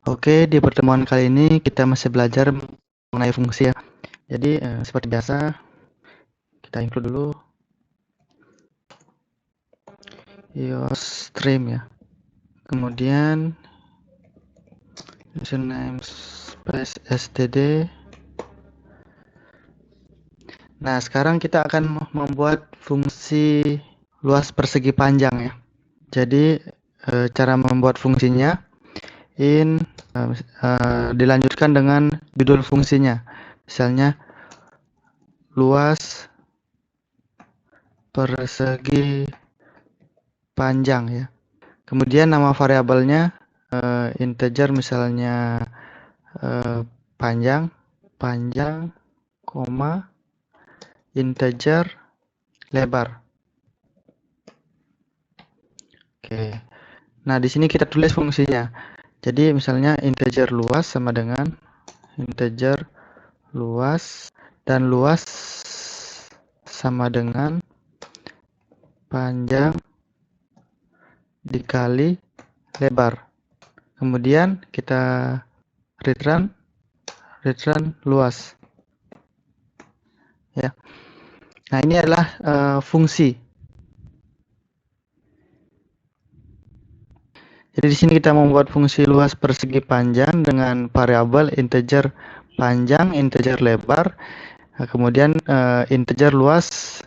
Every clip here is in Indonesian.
Oke, di pertemuan kali ini kita masih belajar mengenai fungsi ya. Jadi seperti biasa kita include dulu stream ya. Kemudian username space std. Nah, sekarang kita akan membuat fungsi luas persegi panjang ya. Jadi cara membuat fungsinya dilanjutkan dengan judul fungsinya. Misalnya luas persegi panjang ya. Kemudian nama variabelnya integer misalnya panjang, koma, integer, lebar. Oke. Nah, di sini kita tulis fungsinya. Jadi misalnya integer luas sama dengan integer luas dan luas sama dengan panjang dikali lebar. Kemudian kita return luas. Ya. Nah, ini adalah fungsi. Jadi di sini kita membuat fungsi luas persegi panjang dengan variabel integer panjang, integer lebar, kemudian integer luas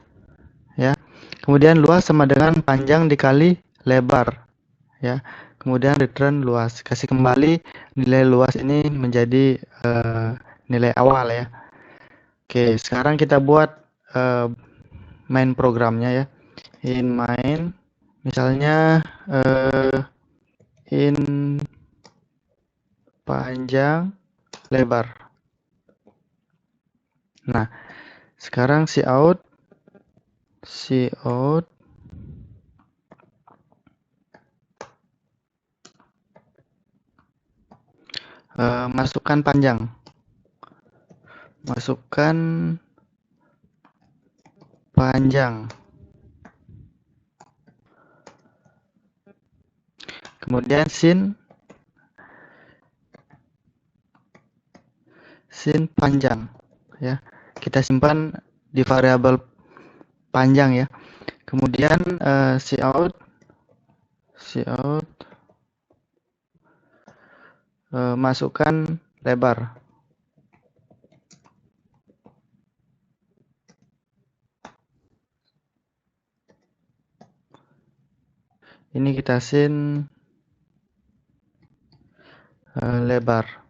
ya. Kemudian luas sama dengan panjang dikali lebar ya. Kemudian return luas. Kasih kembali nilai luas ini menjadi nilai awal ya. Oke, sekarang kita buat main programnya ya. In main misalnya in panjang lebar. Nah, sekarang cout masukkan panjang. Masukkan panjang. Kemudian sin panjang ya. Kita simpan di variabel panjang ya. Kemudian cout masukkan lebar. Ini kita sin lebar.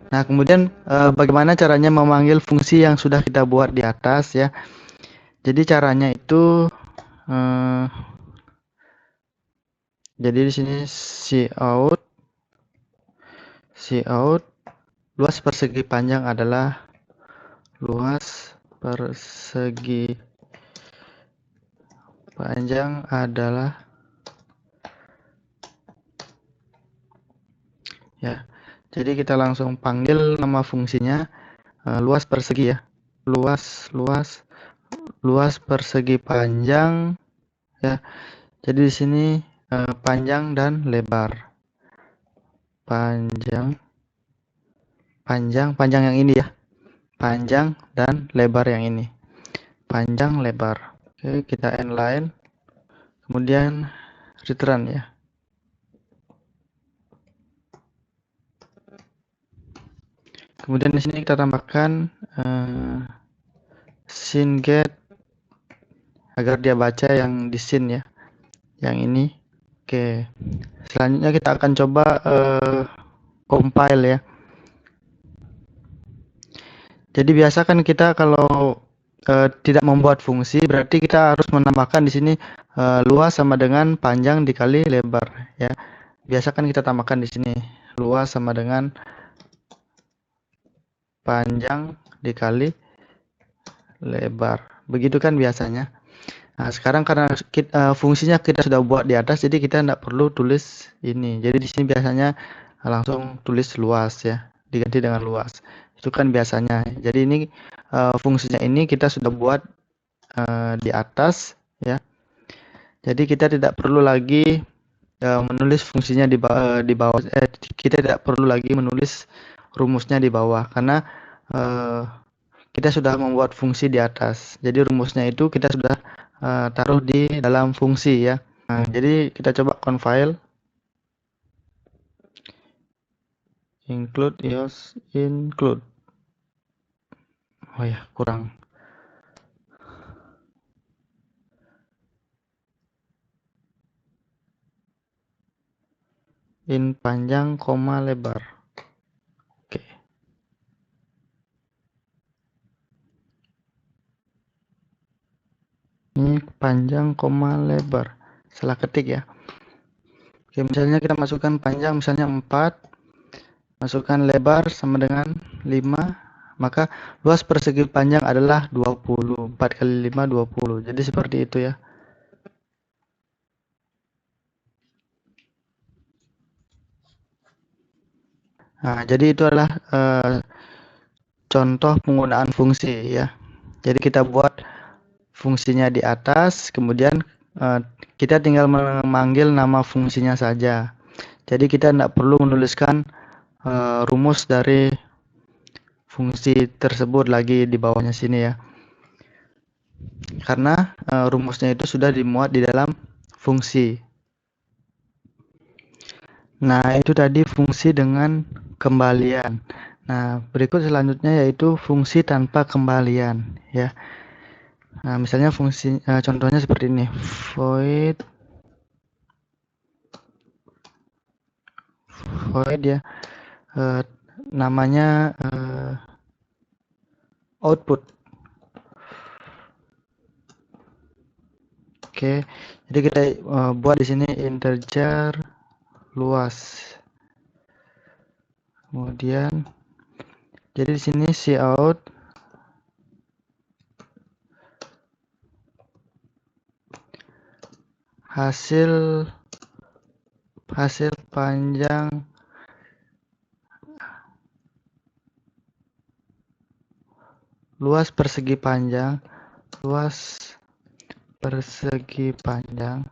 Nah, kemudian bagaimana caranya memanggil fungsi yang sudah kita buat di atas ya. Jadi caranya itu jadi di sini cout luas persegi panjang adalah luas persegi panjang adalah ya. Jadi kita langsung panggil nama fungsinya luas persegi ya. Luas persegi panjang ya. Jadi di sini panjang dan lebar. Panjang yang ini ya. Panjang dan lebar yang ini. Panjang lebar. Oke, kita inline. Kemudian return ya. Kemudian di sini kita tambahkan sin get agar dia baca yang di sin ya. Yang ini. Oke. Selanjutnya kita akan coba compile ya. Jadi biasa kan kita kalau tidak membuat fungsi berarti kita harus menambahkan di sini luas sama dengan panjang dikali lebar ya. Biasa kan kita tambahkan di sini luas sama dengan panjang dikali lebar. Begitu kan biasanya. Nah, sekarang karena fungsinya kita sudah buat di atas jadi kita tidak perlu tulis ini. Jadi di sini biasanya langsung tulis luas ya, diganti dengan luas. Itu kan biasanya. Jadi ini fungsinya ini kita sudah buat di atas ya. Jadi kita tidak perlu lagi menulis fungsinya di bawah. Kita tidak perlu lagi menulis rumusnya di bawah karena eh, kita sudah membuat fungsi di atas. Jadi rumusnya itu kita sudah taruh di dalam fungsi ya. Nah, jadi kita coba compile include EOS include. Oh ya, kurang. In panjang koma lebar. Oke. Ini panjang koma lebar. Salah ketik ya. Oke, misalnya kita masukkan panjang misalnya 4, masukkan lebar sama dengan 5, maka luas persegi panjang adalah 20. 4 kali 5 20. Jadi seperti itu ya. Nah, jadi itu adalah contoh penggunaan fungsi ya. Jadi kita buat fungsinya di atas, kemudian kita tinggal memanggil nama fungsinya saja. Jadi kita tidak perlu menuliskan rumus dari fungsi tersebut lagi di bawahnya sini ya. Karena rumusnya itu sudah dimuat di dalam fungsi. Nah, itu tadi fungsi dengan kembalian. Nah, berikut selanjutnya yaitu fungsi tanpa kembalian ya. Nah, misalnya fungsi contohnya seperti ini. Void ya. Namanya output. Oke. Jadi kita buat di sini integer luas. Kemudian jadi di sini cout hasil panjang luas persegi panjang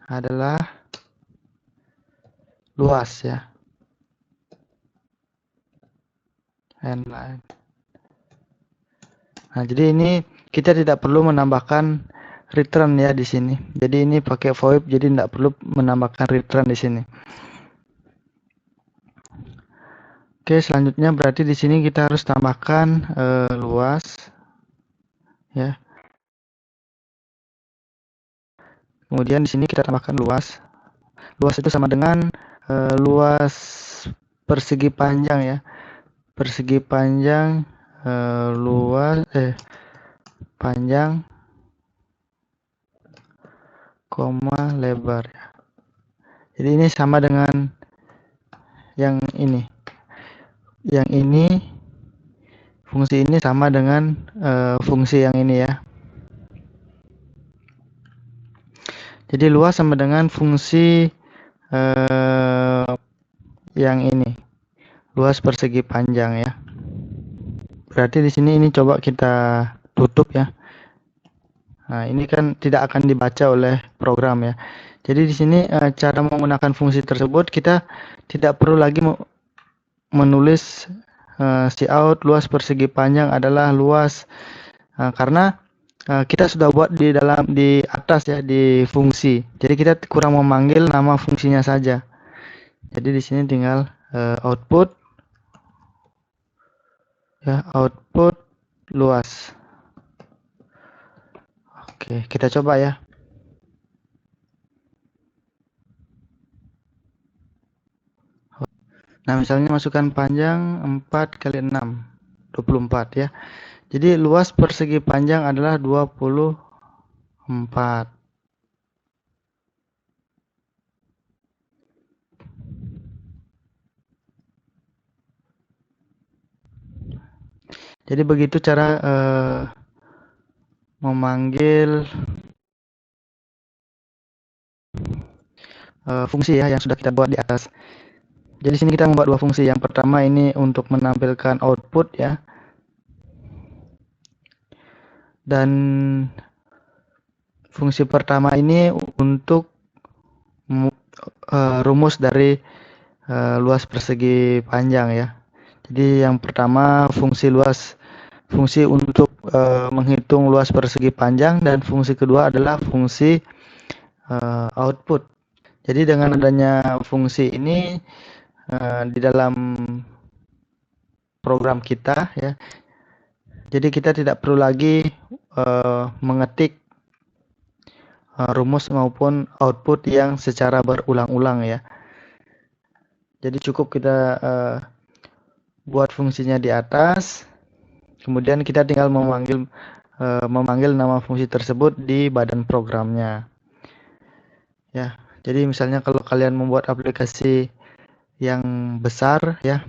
adalah luas ya. Inline. Nah, jadi ini kita tidak perlu menambahkan return ya di sini. Jadi ini pakai void, jadi tidak perlu menambahkan return di sini. Oke, selanjutnya berarti di sini kita harus tambahkan luas ya. Kemudian di sini kita tambahkan luas. Luas itu sama dengan luas persegi panjang ya. Persegi panjang luas panjang koma lebar ya. Jadi ini sama dengan yang ini. Yang ini fungsi ini sama dengan fungsi yang ini ya. Jadi luas sama dengan fungsi yang ini. Luas persegi panjang ya. Berarti di sini ini coba kita tutup ya. Nah, ini kan tidak akan dibaca oleh program ya. Jadi di sini cara menggunakan fungsi tersebut kita tidak perlu lagi menulis cout luas persegi panjang adalah luas karena kita sudah buat di atas ya di fungsi. Jadi kita kurang memanggil nama fungsinya saja. Jadi di sini tinggal output ya, output luas. Oke, kita coba ya. Nah, misalnya masukkan panjang 4 kali 6, 24 ya. Jadi luas persegi panjang adalah 24. Jadi begitu cara memanggil fungsi ya yang sudah kita buat di atas. Jadi sini kita membuat dua fungsi. Yang pertama ini untuk menampilkan output ya. Dan fungsi pertama ini untuk rumus dari luas persegi panjang ya. Jadi yang pertama fungsi untuk menghitung luas persegi panjang, dan fungsi kedua adalah fungsi output. Jadi dengan adanya fungsi ini di dalam program kita ya, jadi kita tidak perlu lagi mengetik rumus maupun output yang secara berulang-ulang ya. Jadi cukup kita buat fungsinya di atas, kemudian kita tinggal memanggil nama fungsi tersebut di badan programnya. Ya, jadi misalnya kalau kalian membuat aplikasi yang besar ya,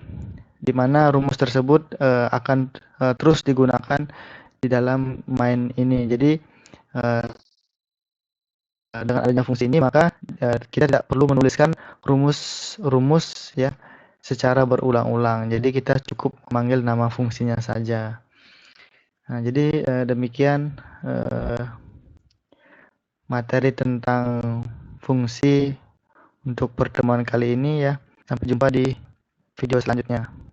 di mana rumus tersebut akan terus digunakan di dalam main ini. Jadi dengan adanya fungsi ini, maka kita tidak perlu menuliskan rumus ya secara berulang-ulang. Jadi kita cukup memanggil nama fungsinya saja. Nah, jadi demikian materi tentang fungsi untuk pertemuan kali ini ya. Sampai jumpa di video selanjutnya.